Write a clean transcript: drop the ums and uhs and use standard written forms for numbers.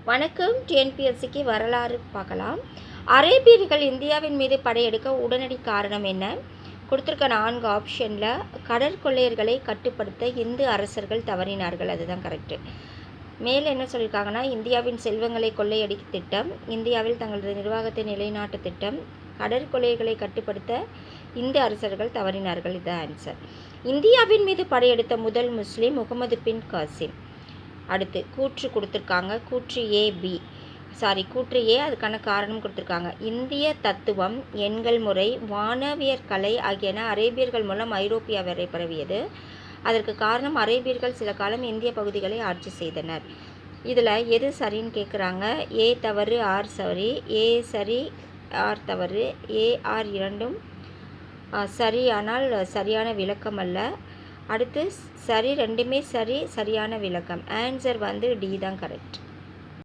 வணக்கம். டிஎன்பிஎஸ்சிக்கு வரலாறு பார்க்கலாம். அரேபியர்கள் இந்தியாவின் மீது படையெடுக்க உடனடி காரணம் என்ன? கொடுத்துருக்க 4 ஆப்ஷனில் கடற்கொள்ளையர்களை கட்டுப்படுத்த இந்து அரசர்கள் தவறினார்கள். அதுதான் கரெக்டு. மேலே என்ன சொல்லியிருக்காங்கன்னா, இந்தியாவின் செல்வங்களை கொள்ளையடி திட்டம், இந்தியாவில் தங்களது நிர்வாகத்தை நிலைநாட்டு திட்டம், கடற்கொள்ளையர்களை கட்டுப்படுத்த இந்து அரசர்கள் தவறினார்கள். இதுதான் ஆன்சர். இந்தியாவின் மீது படையெடுத்த முதல் முஸ்லீம் முகமது பின் காசிம். அடுத்து கூற்று கொடுத்துருக்காங்க. கூற்று ஏ அதுக்கான காரணம் கொடுத்துருக்காங்க. இந்திய தத்துவம், எண்கள் முறை, வானவியற் கலை ஆகியன அரேபியர்கள் மூலம் ஐரோப்பியா வரை பரவியது. அதற்கு காரணம் அரேபியர்கள் சில காலம் இந்திய பகுதிகளை ஆட்சி செய்தனர். இதில் எது சரின்னு கேட்குறாங்க. ஏ தவறு, ஆர் சரி. ஏ சரி, ஆர் தவறு. ஏ ஆர் இரண்டும் சரி, ஆனால் சரியான விளக்கம் அல்ல. அடுத்து சரி, ரெண்டுமே சரி, சரியான விளக்கம். ஆன்சர் டி தான் கரெக்ட்.